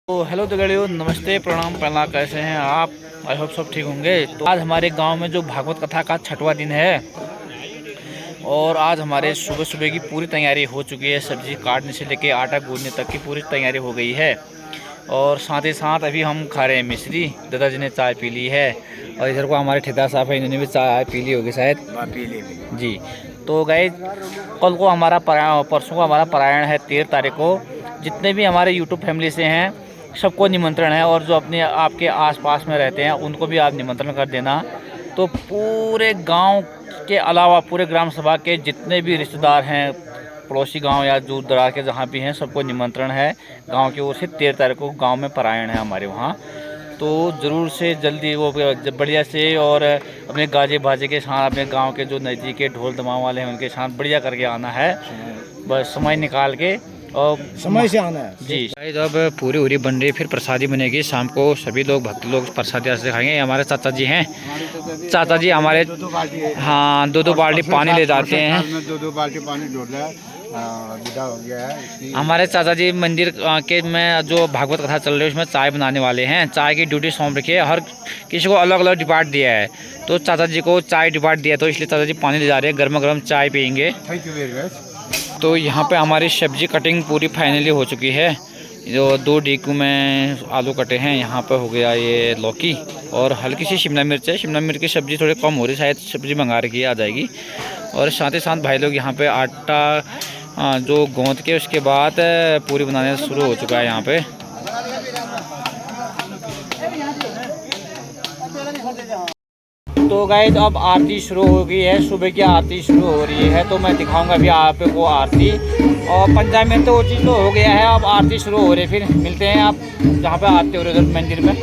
तो हेलो दगड़ियों, नमस्ते, प्रणाम, पहला कैसे हैं आप। आई होप सब ठीक होंगे। तो आज हमारे गांव में जो भागवत कथा का 6वां दिन है और आज हमारे सुबह सुबह की पूरी तैयारी हो चुकी है। सब्जी काटने से लेके आटा गूंदने तक की पूरी तैयारी हो गई है। और साथ ही साथ अभी हम खा रहे हैं मिश्री। दादाजी ने चाय पी ली है और इधर को हमारे ठेकेदार साहब है, इन्होंने भी चाय पी ली होगी शायद। पी ली जी। तो गाइस, कल को हमारा परसों को हमारा पारायण है 13 तारीख को। जितने भी हमारे यूट्यूब फैमिली से हैं सबको निमंत्रण है, और जो अपने आपके आसपास में रहते हैं उनको भी आप निमंत्रण कर देना। तो पूरे गांव के अलावा पूरे ग्राम सभा के जितने भी रिश्तेदार हैं, पड़ोसी गांव या दूर दराज के जहां भी हैं, सबको निमंत्रण है गांव की ओर से। 13 तारीख को गांव में पारायण है हमारे वहां। तो ज़रूर से जल्दी वो बढ़िया से और अपने गाजे बाजे के साथ, अपने गांव के जो नज़दीक के ढोल दमाव वाले हैं उनके साथ बढ़िया करके आना है। बस समय निकाल के और समय से आना है जी। अब पूरी उरी बन रही है, फिर प्रसादी बनेगी शाम को। सभी लोग भक्त लोग प्रसादी ऐसे खाएंगे। ये हमारे चाचा जी हैं। चाचा जी हमारे हाँ दो बाल्टी पानी ले जाते हैं। दो बाल्टी पानी ढोल रहा है, विदा हो गया है। हमारे चाचा जी मंदिर के में जो भागवत कथा चल रही है उसमें चाय बनाने वाले हैं। चाय की ड्यूटी सौंप रखी है, हर किसी को अलग अलग डिपार्ट दिया है। तो चाचा जी को चाय डिपार्ट दिया, तो इसलिए चाचा जी पानी ले जा रहे हैं, गर्मा गर्म चाय पियेंगे। Thank you very much. तो यहाँ पे हमारी सब्जी कटिंग पूरी फाइनली हो चुकी है। जो 2 डीकू में आलू कटे हैं, यहाँ पे हो गया ये लौकी और हल्की सी शिमला मिर्च है। शिमला मिर्च की सब्ज़ी थोड़ी कम हो रही, शायद सब्ज़ी मंगा रखी है, आ जाएगी। और साथ ही साथ भाई लोग यहाँ पे आटा जो गूंद के उसके बाद पूरी बनाने शुरू हो चुका है यहाँ पे। तो गाइस, अब आरती शुरू हो गई है, सुबह की आरती शुरू हो रही है। तो मैं दिखाऊंगा अभी आपको आरती। और 15 मिनट तो वो चीज़ तो हो गया है, अब आरती शुरू हो रही है। फिर मिलते हैं आप जहाँ पे आरती हो रही है उधर मंदिर में।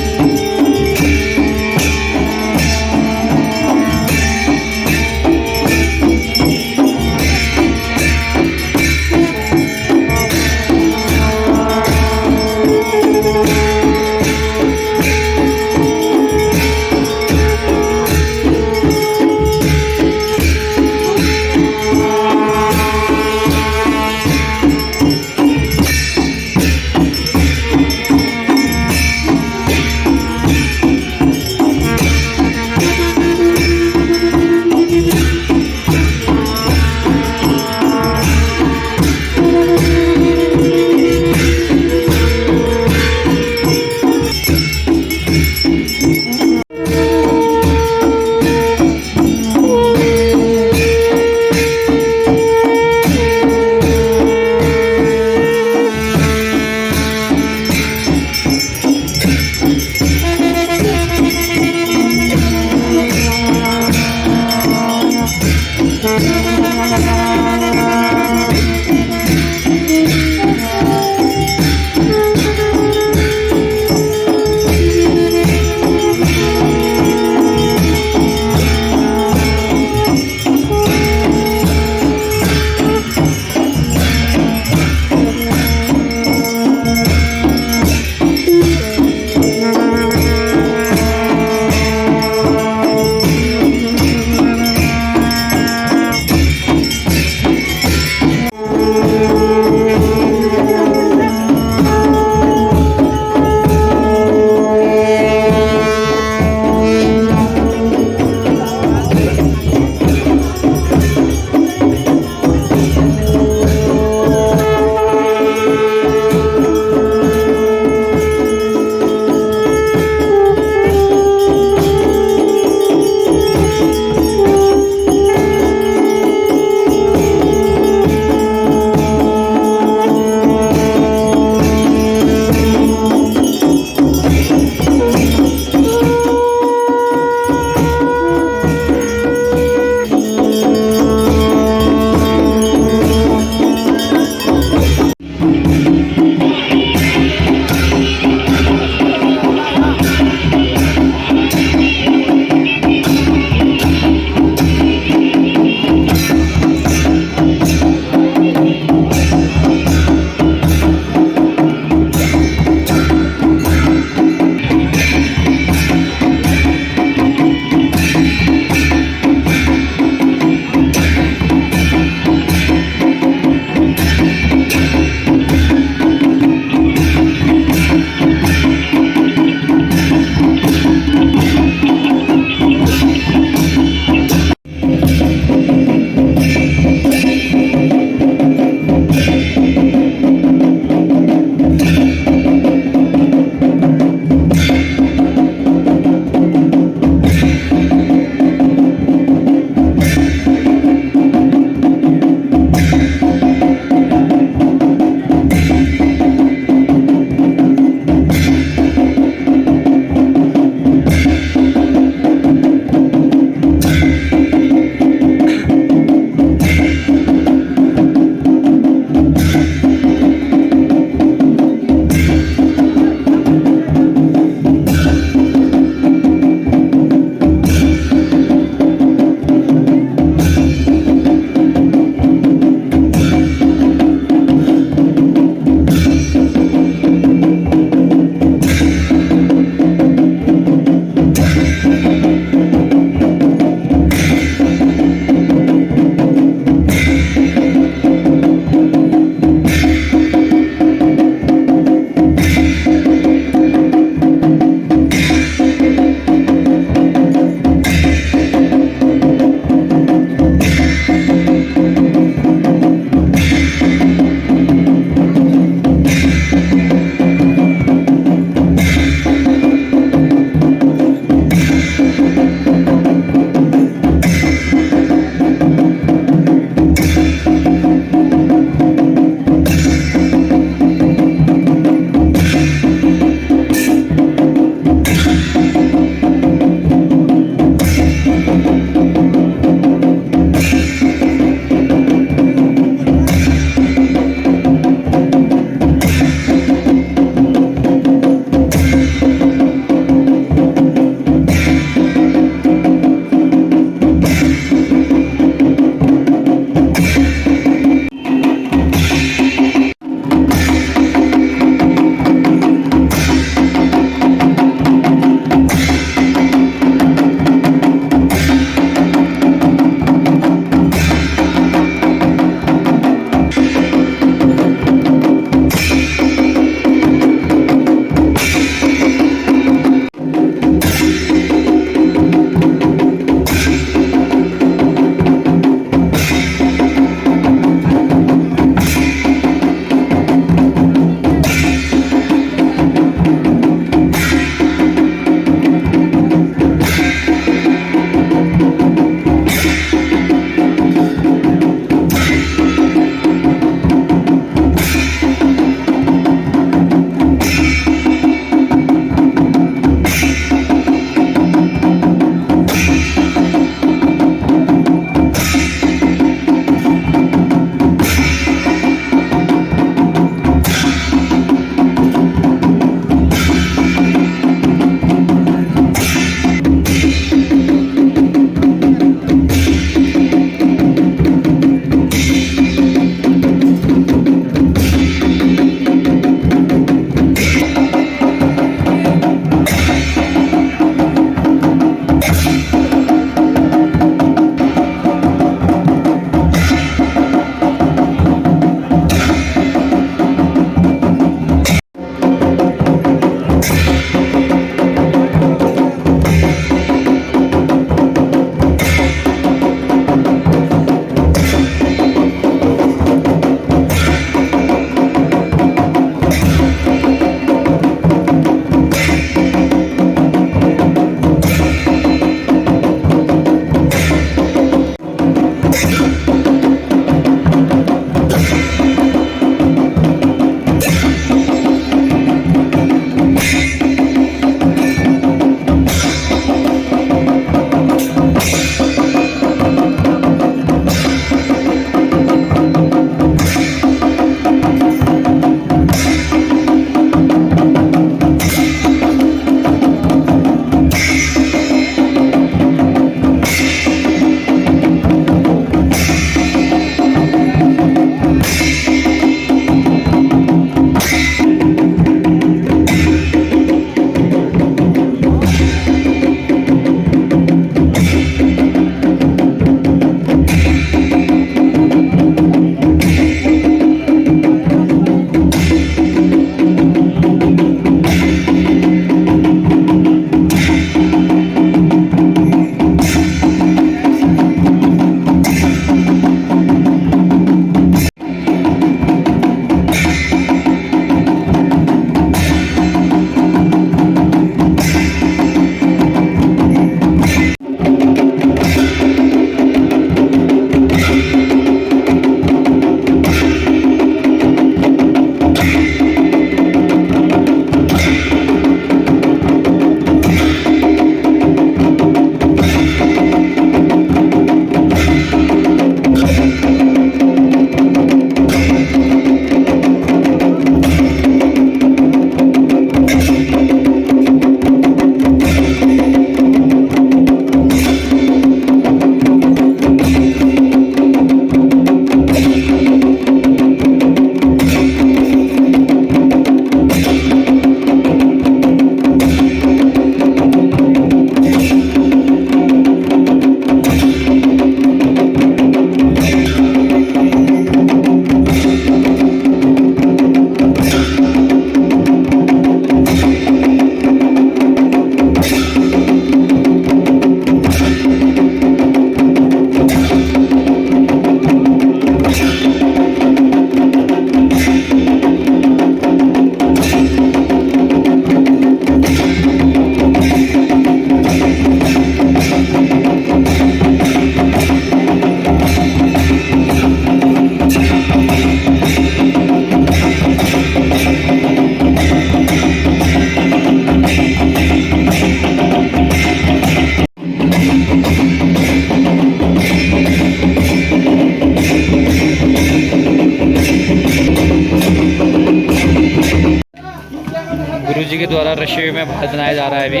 हमारा रसोई में भात बनाया जा रहा है अभी।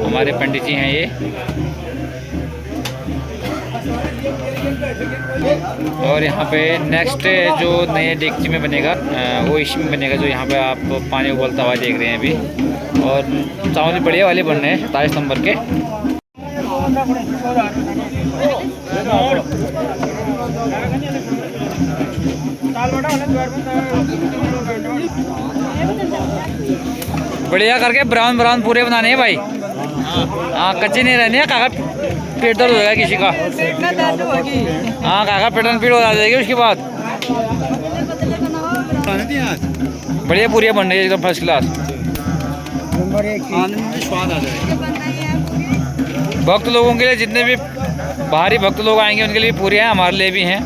हमारे पंडित जी हैं ये। और यहाँ पे नेक्स्ट जो नए डेगची में बनेगा वो इसमें बनेगा, जो यहाँ पे आप पानी उबलता हुआ देख रहे हैं अभी। और चावल बढ़िया वाले बन रहे हैं 27 नंबर के। बढ़िया करके ब्राउन ब्राउन पूरे बनाने हैं भाई। हाँ, कच्चे नहीं रहने हैं, काका पेट दर्द हो जाएगा किसी का। हाँ काका, पेट पीड़ हो जाएगी उसके बाद। बढ़िया पूरियाँ बन रही है एकदम फर्स्ट क्लास। स्वाद आ जाएगा। भक्त लोगों के लिए, जितने भी बाहरी भक्त लोग आएंगे उनके लिए पूरी हैं, हमारे लिए भी हैं।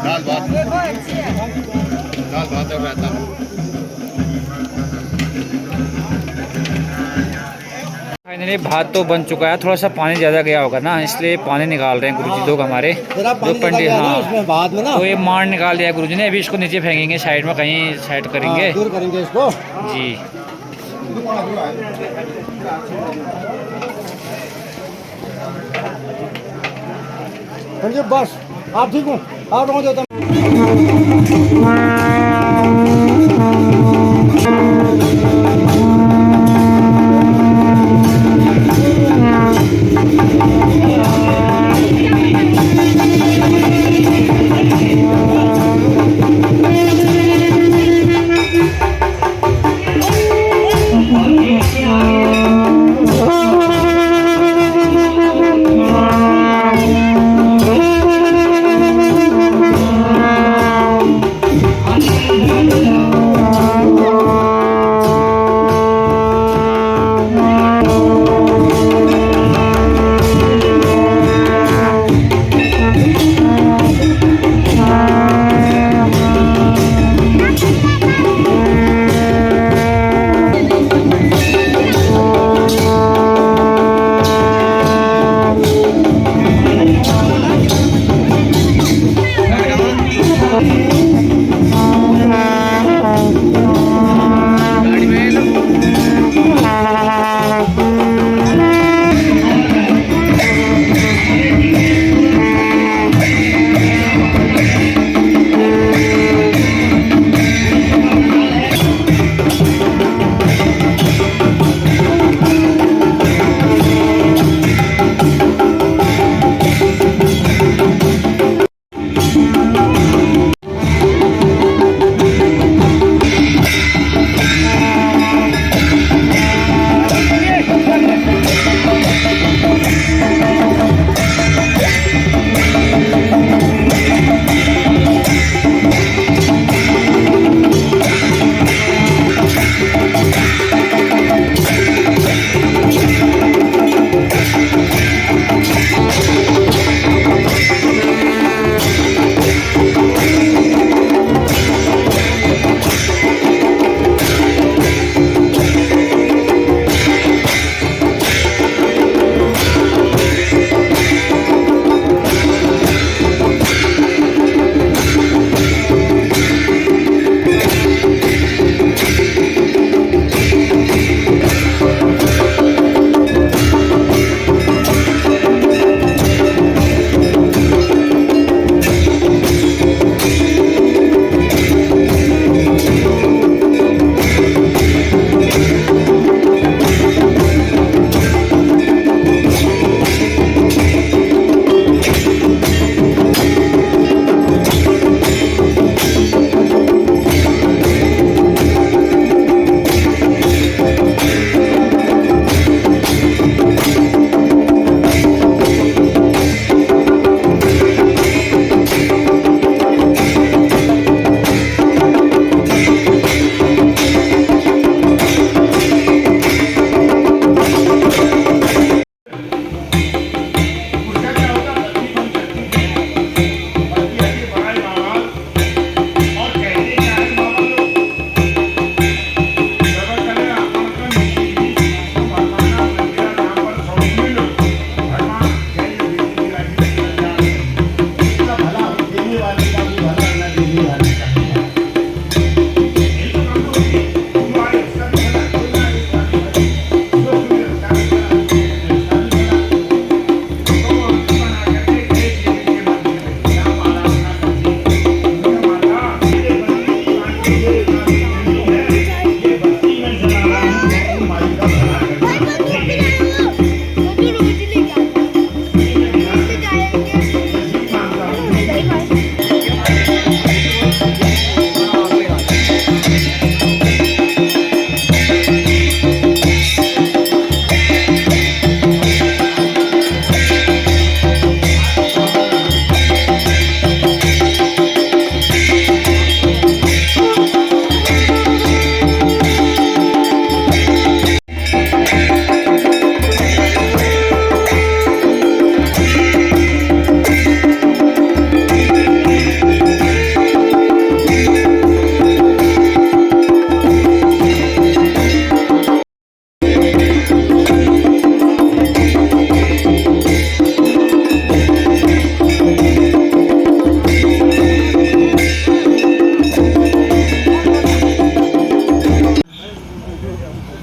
दाल भात और रायता। फाइनली भात तो बन चुका है, थोड़ा सा पानी ज़्यादा गया होगा ना, इसलिए पानी निकाल रहे हैं गुरुजी लोग हमारे जो पंडित। हाँ, बाद में ना तो ये मांड निकाल दिया गुरुजी ने। अभी इसको नीचे फेंकेंगे, साइड में कहीं साइड करेंगे। दूर करेंगे इसको जी। बस आप ठीक हो, आप रोज देता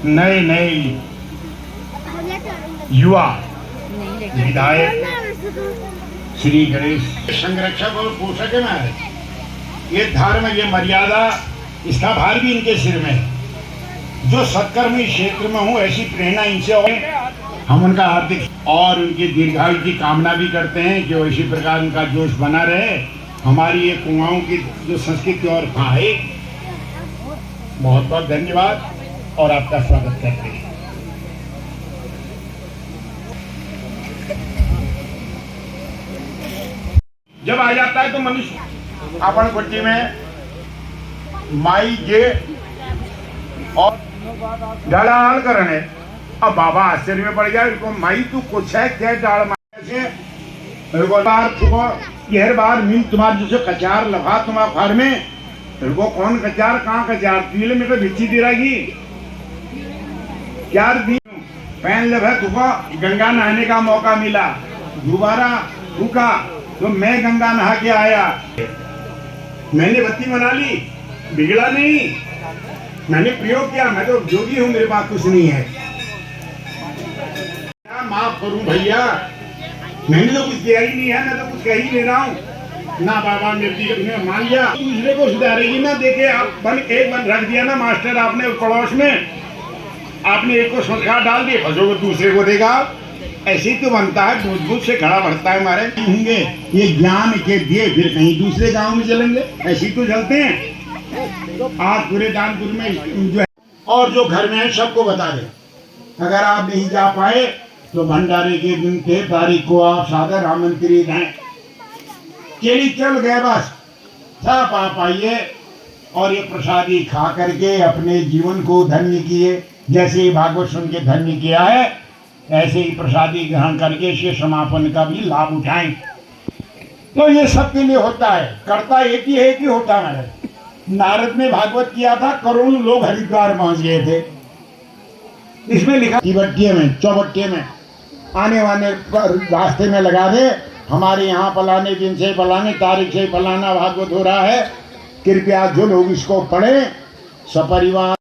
नए नए युवा विधायक श्री गणेश संरक्षक और पोषक है महाराज। ये धर्म, ये मर्यादा, इसका भार भी इनके सिर में है। जो सत्कर्मी क्षेत्र में हूँ ऐसी प्रेरणा इनसे और हम उनका हार्दिक और उनकी दीर्घायु की कामना भी करते हैं कि इसी प्रकार उनका जोश बना रहे। हमारी ये कुआओं की जो संस्कृति और है, बहुत बहुत धन्यवाद और आपका स्वागत करते हैं। जब आ जाता है तो मनुष्य अपन कुटी में माई जे और डाल करने। अब बाबा आश्चर्य में पड़ गया, इनको माई तू कुछ है क्या डाल से यह बार मीन तुम्हारे जो कचार लगा तुम्हारे फार में कौन कचार कहाँ कचार 3 किलोमीटर भिच्ची दे रही क्या दिन पहन जब है तुमको गंगा नहाने का मौका मिला, दोबारा भूखा तो मैं गंगा नहा के आया। मैंने बत्ती बना ली, बिगड़ा नहीं, मैंने प्रयोग किया। मैं तो जोगी हूं, मेरे पास कुछ नहीं है। क्या माफ करूं भैया, मैंने तो कुछ किया ही नहीं है, मैं तो कुछ कह ही ले रहा हूं ना। बाबा ने मान लिया, दूसरे को सुधारेगी ना। देखे आप एक बन रख दिया ना मास्टर आपने पड़ोस में, आपने एक को संस्कार डाल दिए, फंसोगे दूसरे को देगा। ऐसे तो बनता है, दूध दूध से खड़ा बढ़ता है। हमारे होंगे ये ज्ञान के दिए फिर कहीं दूसरे गांव में चलेंगे, ऐसे तो चलते हैं। आज पूरे दानपुर में जो है और जो घर में है सबको बता दे, अगर आप नहीं जा पाए तो भंडारे के दिन 13 तारीख को आप सादर आमंत्रित हैं। केली चल गए बस, सब आप आइए और ये प्रसादी खा करके अपने जीवन को धन्य किए। जैसे ही भागवत सुन के धन्य किया है, ऐसे ही प्रसादी ग्रहण करके इसके समापन का भी लाभ उठाएं। तो ये सबके लिए होता है, करता एक ही होता है। नारद ने भागवत किया था, करोड़ों लोग हरिद्वार पहुंच गए थे। इसमें लिखा तिबट्टिये में, चौबट्टिये में आने वाले रास्ते में लगा दे, हमारे यहाँ फलाने दिन से फलाने तारीख से फलाना भागवत हो रहा है, कृपया जो लोग इसको पढ़े सपरिवार।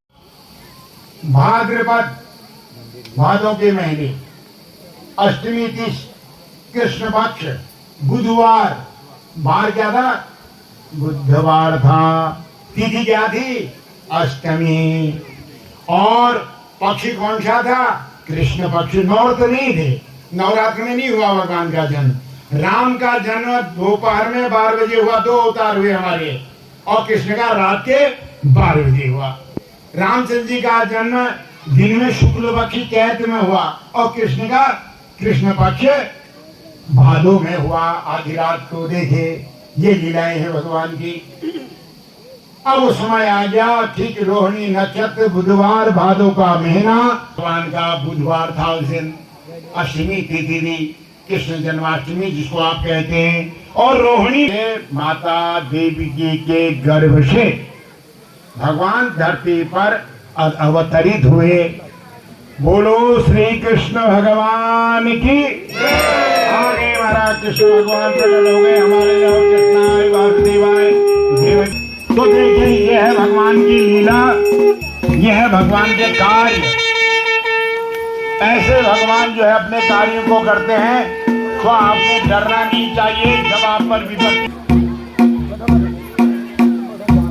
भाद्रपद भादों के महीने अष्टमी तिथि कृष्ण पक्ष बुधवार, बार क्या था? बुधवार था। तिथि क्या थी? अष्टमी। और पक्षी कौन सा था? कृष्ण पक्ष। नौ तो नहीं थे, नवरात्र में नहीं हुआ भगवान का जन्म। राम का जन्म दोपहर में 12 बजे हुआ, 2 अवतार हुए हमारे, और कृष्ण का रात के 12 बजे हुआ। रामचंद्र जी का जन्म दिन में शुक्ल पक्ष चैत्र में हुआ, और कृष्ण का कृष्ण पक्ष भादो में हुआ। आधी रात को देखे, ये लीलाएं हैं भगवान की। अब वो समय आ गया, ठीक रोहिणी नक्षत्र बुधवार भादो का महीना, भगवान का बुधवार था। उस दिन अष्टमी तिथि थी, कृष्ण जन्माष्टमी जिसको आप कहते हैं। और रोहिणी माता देवी जी के गर्भ से भगवान धरती पर अवतरित हुए। बोलो श्री कृष्ण भगवान की। आगे महाराज कृष्ण भगवान प्रकट हो गए हमारे यहाँ। कृष्णाय वासुदेवाय देवकी। तो देखिए, ये है भगवान की लीला, ये है भगवान के कार्य। ऐसे भगवान जो है अपने कार्यों को करते हैं, तो आपको डरना नहीं चाहिए जब आप पर विपत्ति।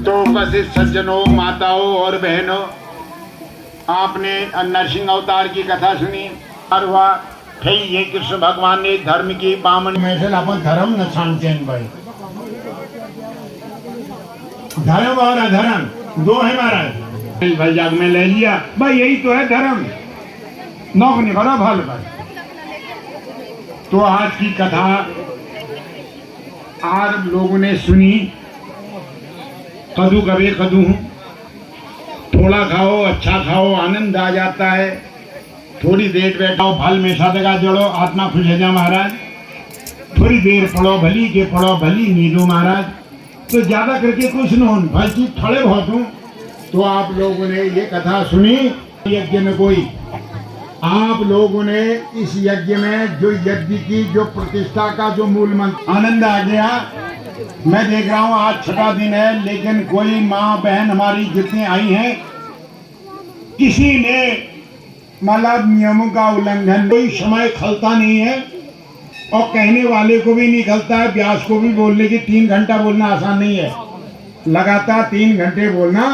तो उपस्थित सज्जनों, माताओं और बहनों, आपने नरसिंह अवतार की कथा सुनी। और हुआ ये कृष्ण भगवान ने धर्म की बामन में से अपन धर्म न छानते हैं भाई। धर्म और अधर्म दो है महाराज। भाई जग में ले लिया भाई, यही तो है धर्म। नौकरी करो भल भाई। तो आज की कथा आज लोगों ने सुनी। कदू कभी कदू हूं, थोड़ा खाओ, अच्छा खाओ, आनंद आ जाता है। थोड़ी देर बैठो, फल में सदका जोड़ो, आत्मा खुश हो जाए महाराज। थोड़ी देर पढ़ो, भली के पढ़ो, भली नींदो महाराज। तो ज्यादा करके कुछ न हो भाई, चीज थोड़े बहुत हूँ। तो आप लोगों ने ये कथा सुनी यज्ञ में। कोई आप लोगों ने इस यज्ञ में जो यज्ञ की जो प्रतिष्ठा का जो मूल मंत्र, आनंद आ गया। मैं देख रहा हूँ आज 6वां दिन है, लेकिन कोई माँ बहन हमारी जितनी आई हैं किसी ने मतलब नियमों का उल्लंघन, कोई समय खलता नहीं है और कहने वाले को भी नहीं खलता है। व्यास को भी बोलने की 3 घंटा बोलना आसान नहीं है, लगातार 3 घंटे बोलना।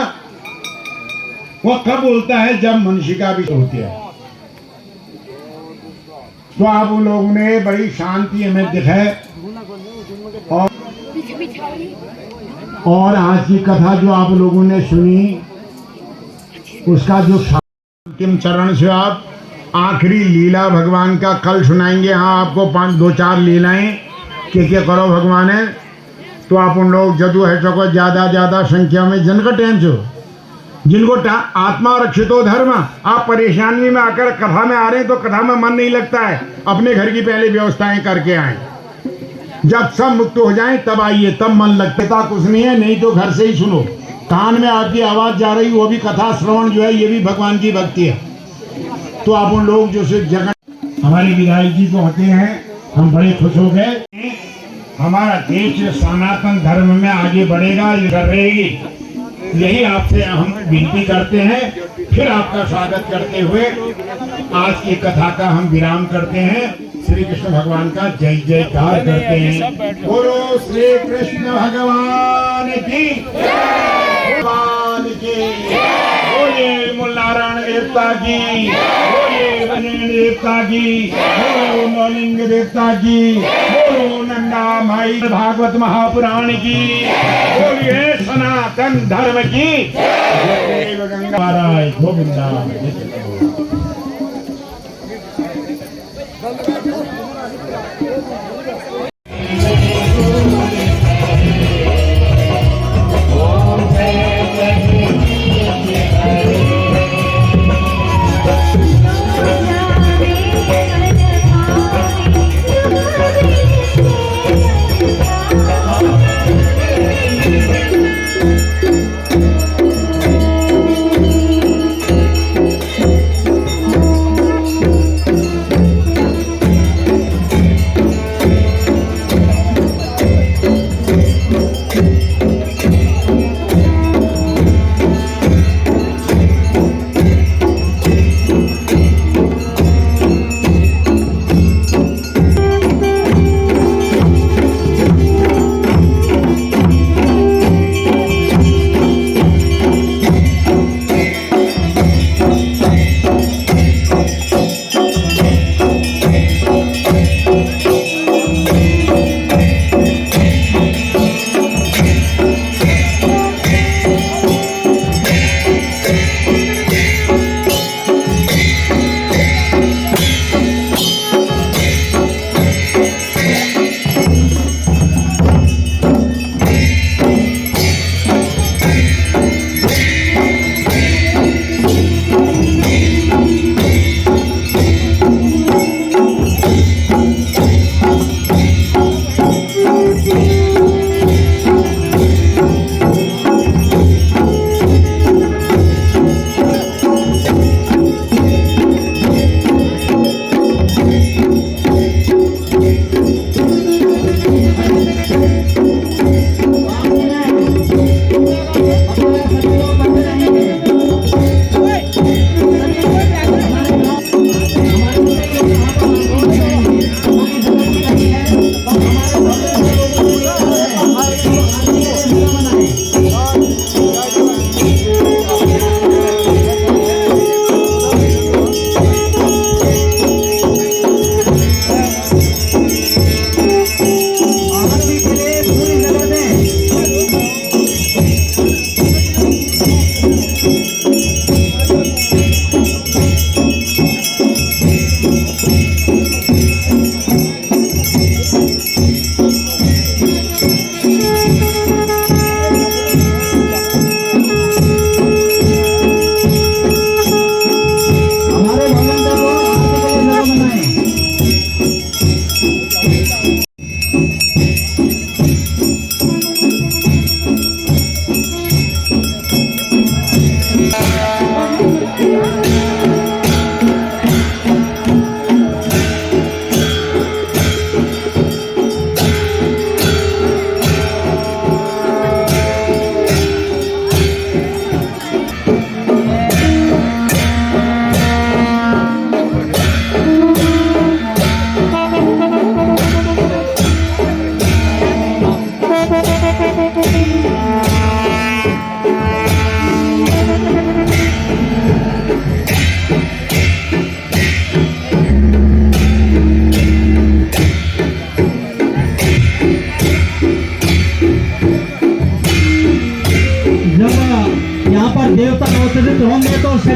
वो कब बोलता है जब मनुष्य का भी होती है। तो आप लोगों ने बड़ी शांति हमें दिखाए और आज की कथा जो आप लोगों ने सुनी उसका जो अंतिम चरण से आप आखिरी लीला भगवान का कल सुनाएंगे। हाँ, आपको 2-4 लीलाएं क्या करो भगवान है। तो आप उन लोग जदू है सको ज्यादा संख्या में जनकटें जो जिनको आत्मा रक्षितो धर्म, आप परेशानी में आकर कथा में आ रहे हैं तो कथा में मन नहीं लगता है, अपने घर की पहले व्यवस्थाएं करके आए। जब सब मुक्त हो जाएं तब आइए, तब मन लगता। कुछ नहीं है, नहीं तो घर से ही सुनो, कान में आपकी आवाज जा रही, वो भी कथा श्रवण जो है ये भी भगवान की भक्ति है। तो आप उन लोग जो से जगह हमारे विधायक जी को होते हैं, हम बड़े खुश हो गए। हमारा देश सनातन धर्म में आगे बढ़ेगा, ये कर रहेगी, यही आपसे हम विनती करते हैं। फिर आपका स्वागत करते हुए आज की कथा का हम विराम करते हैं। श्री कृष्ण भगवान का जय जयकार करते हैं। बोलो श्री कृष्ण भगवान की भगवान की, बोले मूल नारायण देवता की, बोले वजन देवता की, बोलो नौलिंग देवता की, बोलो नंदा माई भागवत महापुराण की, बोलिए सनातन धर्म की जय। गंगा महाराज गोविंदा।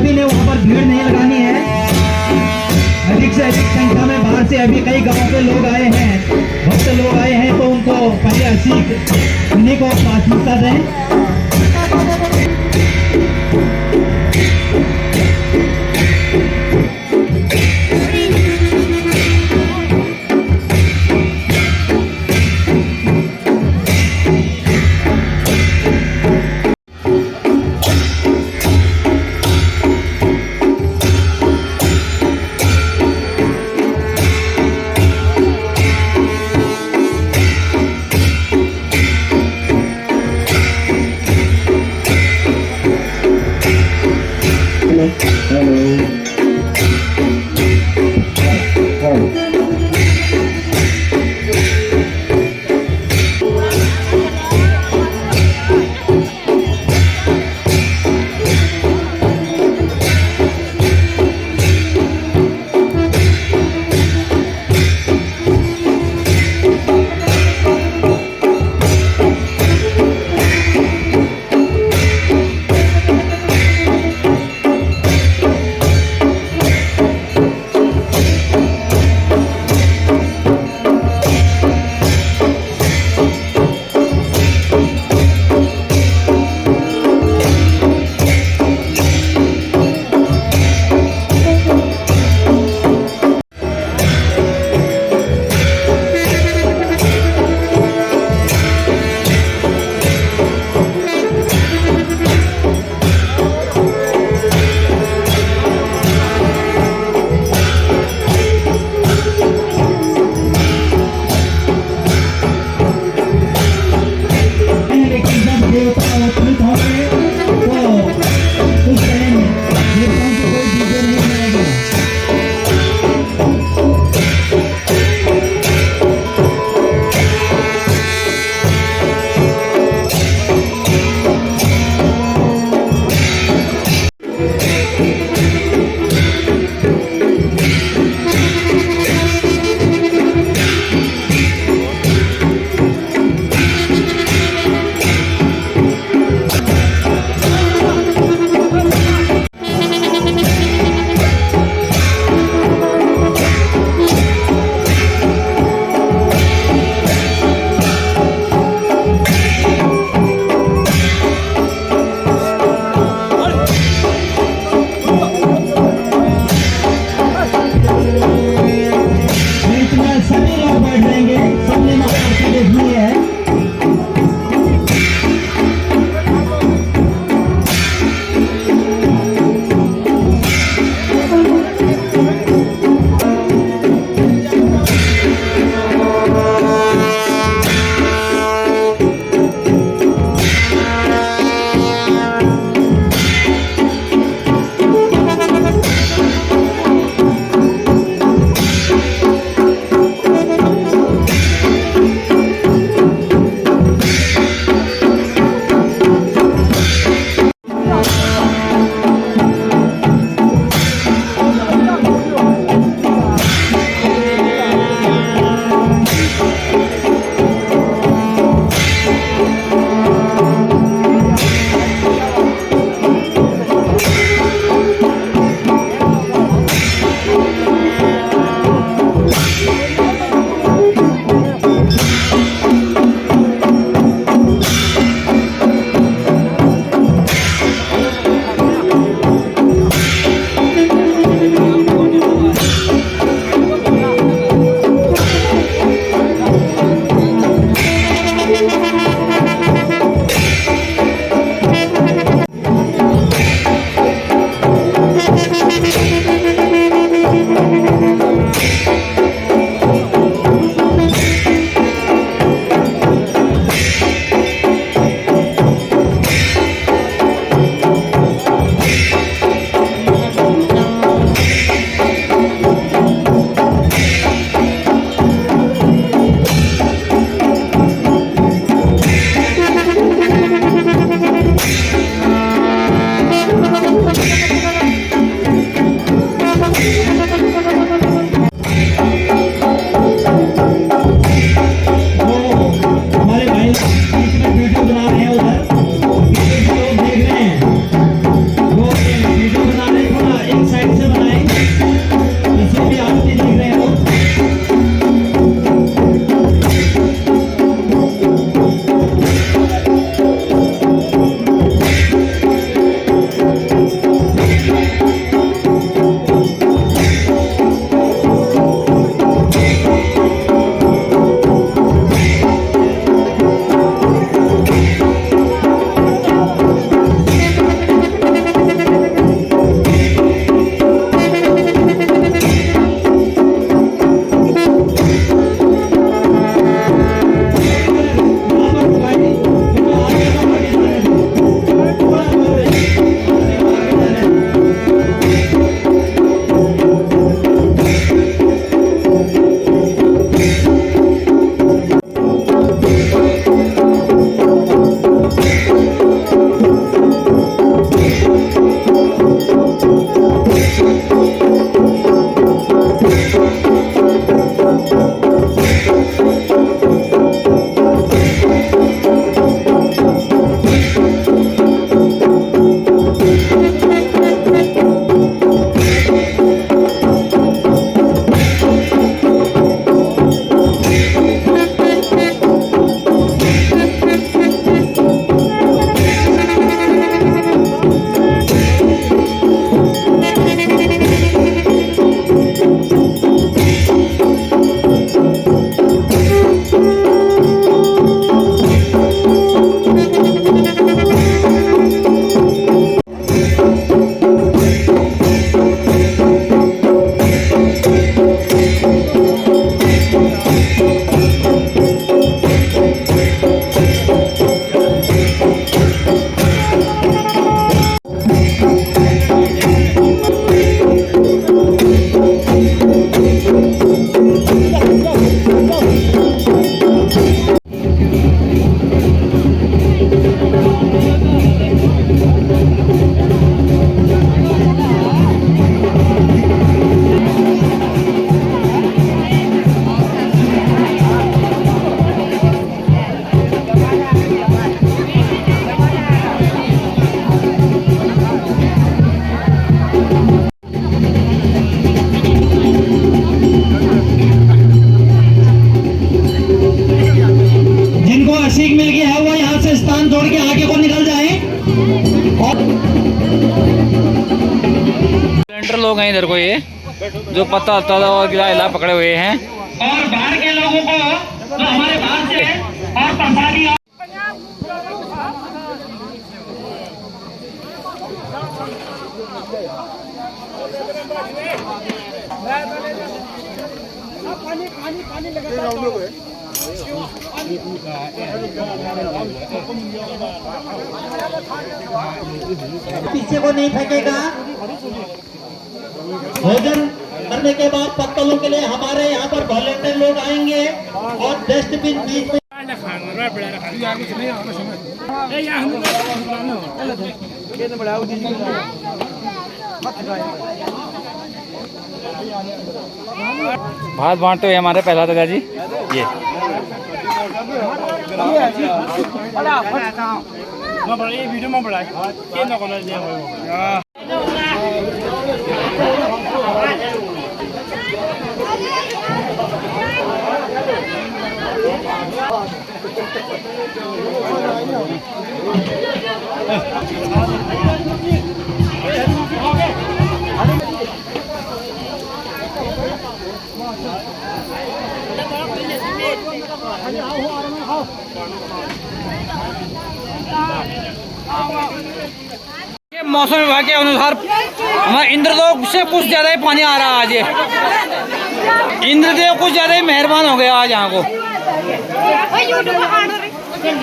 सभी ने वहाँ पर भीड़ नहीं लगानी है। अधिक से अधिक संख्या में बाहर से अभी कई गांव के लोग आए हैं, भक्त लोग आए हैं, तो उनको पहले अस्सी उन्हीं को प्राथमिकता दें। वॉलंटियर लोग हैं इधर को, ये जो पत्ता और गिला इला पकड़े हुए हैं। और बाहर के लोगों को जो हमारे बाहर से और प्रसादी पीछे को नहीं फेंकेगा। भोजन करने के बाद पत्तलों के लिए हमारे यहाँ पर वॉलंटियर लोग आएंगे और डस्टबिन बीच में भात बांटते हुए हमारे पहला दादाजी ये मौसम विभाग के अनुसार हमारे इंद्रदेव से कुछ ज्यादा ही पानी आ रहा है आज। ये इंद्रदेव कुछ ज्यादा ही मेहरबान हो गया आज यहाँ को।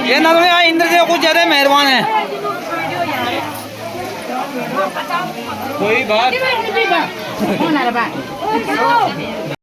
ये ना इंद्रदेव कुछ ज्यादा मेहरबान है। कोई बात